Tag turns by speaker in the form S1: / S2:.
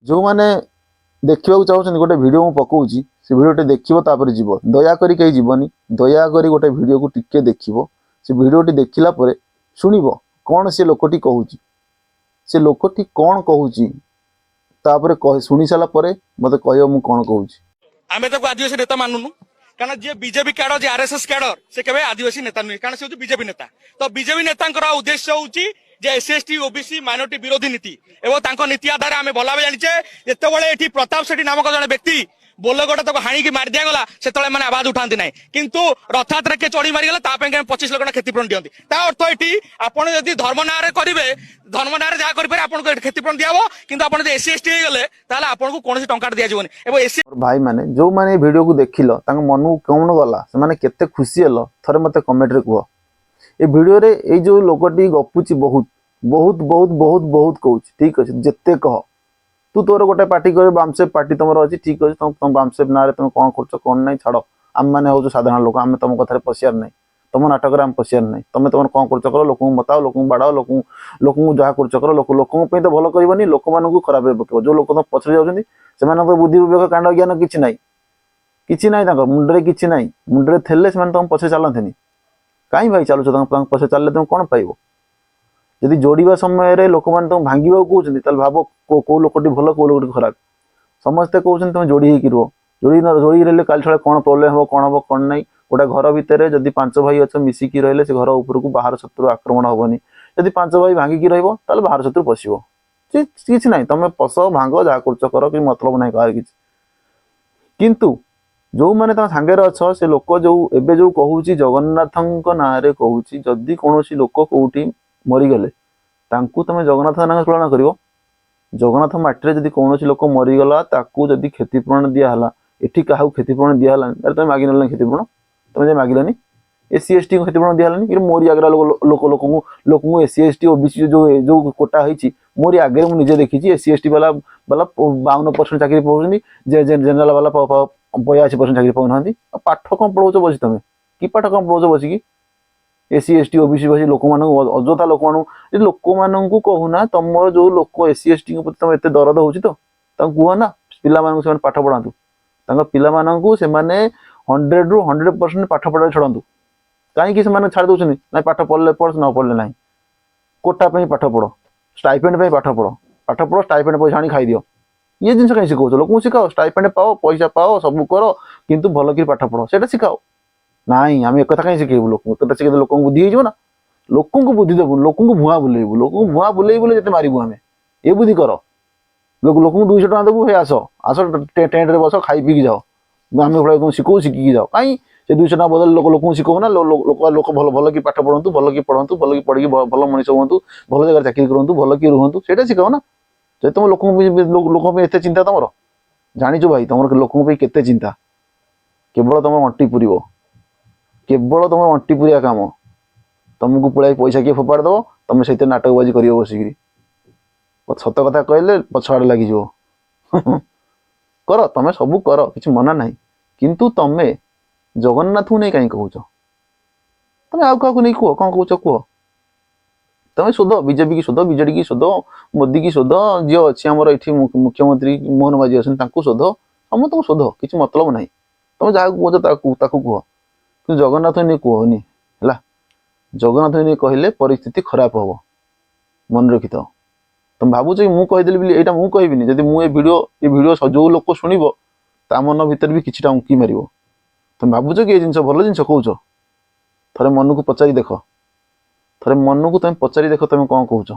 S1: जो मैंने देखा चाहते गोटे भिड मुझे पकाऊँगी से भिडटे देखो तापर जीव दयाकोरी कहीं जीवनी दयाकोरी गोटे भिड को टिके देख से भिडटी देखला शुणव कौन से लोकटी कहूँ से लोकटी कौन कहूँ शुणी सारापर मत कह मु कौन कहूँ
S2: आम तो आदिवासी नेता मानुनु कारण जी बीजेपी कैडर जी आरएसएस कैडर से केवल आदिवासी नेता नुहे कारण से बीजेपी नेता तो बीजेपी नेता उद्देश्य होची जे एससी ओबीसी माइनॉरिटी विरोधी नीति एवं नीति आधार आम भला जाचे जिते प्रताप सेठी नामक जन व्यक्ति बोलगटा तक हाणी मार दिगला से मैंने आवाज उठाती ना किंतु रथयात्रा किए चढ़ी मारिगला 25 लाख क्षतिपूरण दिखती अर्थ ये आपड़ जब धर्म ना करेंगे धर्म ना जहाँ करेंगे आपको क्षतिपूरण दिया किंतु आप एससी एसटी गले आपको कौन टंका दिजावन एससी
S1: भाई मैंने जो मैंने वीडियो को देखिल मन को कौन गला से केते खुशी हेल थरे मत कमेंट रे कह ये वीडियो रे ये जो लोकटी गपुची बहुत बहुत बहुत बहुत बहुत कहूँ ठीक अच्छे जिते कह तू तोर गोटे पार्टी कर बामसेप पार्टी तुम अच्छी ठीक अच्छे तुम बामसेप ना तुम कौन कर कौन ना छाड़ आम मैंने हूँ साधारण लोक आम तुम कथार पशियार ना तुम नाटक आम पशियार ना तुम तुम कौन कर लोक बताओ लोक बाड़ाओ लोक जहाँ कर लोक तो भल कर लोक मानू खराब पकड़ जो लोग तुम पछरे जाऊँगी से बुद्धि विवेक कांड ज्ञान कि मुंडे कि मुंडे थे तुम पछे चलते कहीं भाई चलुच तुम पछे चलने तुम कौन पाइब जदि जोड़ा समय लोक मैंने तुम भांगा कहते भाव कौ लोकटी भल कौ लोकटी खराब समस्ते कहते तुम जोड़ी होगी रुह जोड़ी रही काल छा कौन प्रोब्लेम हम कौन ना गोटे घर भितर जदि 5 भाई अच्छे मिसिकी रही से घर उपर को बाहर शत्रु आक्रमण हेनी जदि 5 भाई भांगिकी रहा बाहर शत्रु पशो कि ना तुम पश भांग जहाँ कर कि मतलब ना कह किंतु जो मैंने सांगे अच्छ से लोक जो एवं जो कहूँ जगन्नाथ ना कहूँ जदि कौन लोक कौटी मरीगले तुम जगन्नाथ ना तुलना कर जगन्नाथ मटी जदि कौन लोक मरीगला जदि क्षतिपूरण दिहला ये क्या क्षतिपूरण दिहला तुम मागिन क्षतिपूरण तुम जाए मागिलनि एससी एसटी क्षतिपूरण दिहलानी कि मोरी आगे लोक एससी एसटी ओबीसी जो कोटा होती मोरी आगे मुझे देखी एससी एसटी वाला 52% चाकरी पाँच जेनेल वाला 82% चाकरी पाऊना पाठ कौन पढ़ाच बस तुम कि पाठ कौन पढ़ाच बसिकी एससी एसटी ओबीसी बस लोक अजथा लोक लोक कहूना तुम जो लोक एससी एसटी तुम एत दरद हो कह ना पिला पाठ पढ़ातु पिला से 100 ରୁ 100% पाठ पढ़ा छड़ातु कहीं छाड़ दौरान ना पाठ पढ़ले पढ़ न पढ़ले ना कोटा पाठ पढ़ स्टाइपेंड पाठ पढ़ स्टाइपेंड पैसा आनी खाई दियो ये जिन कहीं शिखाओ लोक शिखाओ स्टाइपेंड पाओ पैसा पाओ सब कर किंतु भल कि पाठ पढ़ से शिखाओ ना आम एक कथा कहीं शिखेबू लोक शिखे लोक बुद्धि हो लोक बुद्धि देवु लोक भुआ बुलेबू लोक भुआ बुले बुले जिते मारू आम ये बुद्धि कर लोक 200 टका देवु आस आस टेंट रे बस खाई पी जाओ आम भाई तुम शिखो शिखिकी जाओ कहीं से 200 टका बदल लोक शिखो ना लोक भल भल कि पाठ पढ़ु भल कि पढ़ु भल कि पढ़ी भल मनीष हूँ भल जगह चाकरी करूँ भल कि रुहतु से शिखाओ ना जब तुम लोक एत चिंता तुम जाचु भाई तुम लोक केते चिंता केवल तुम अंटी पुर केवल तुम अंटी पुरिया काम तुमको पुड़ा पैसा किए फोपाड़ दब तुम से नाटकबाजी कर बसिक सत कथा कहले पछआड़े लगी कर तुम सब कर कि मना ना किंतु तुम जगन्नाथ को नहीं कहीं कहूच तुम आउ क्या नहीं कह कौन कौच कह तुम शोध बीजेपी की शोध बीजेडी की शोध मोदी की शोध जी अच्छी आमर ये मुख्यमंत्री मोहन माझी अच्छा शोध समस्त शोध कि मतलब ना तुम जहाँ कह कह जगन्नाथ नहीं कहनी है जगन्नाथ नहीं कहले परिस्थिति खराब हम मन रखी था तुम भावुच मुझे कहीदेली यहाँ मुझे कहबी जब मुझे भिड जो लोक शुणव ता मन भर भी किसी उंकी मार तुम भावुच कि ये जिन भल जिन कौच थे मन को पचारि देख थे मन को तुम पचारि देख तुम कौन कौच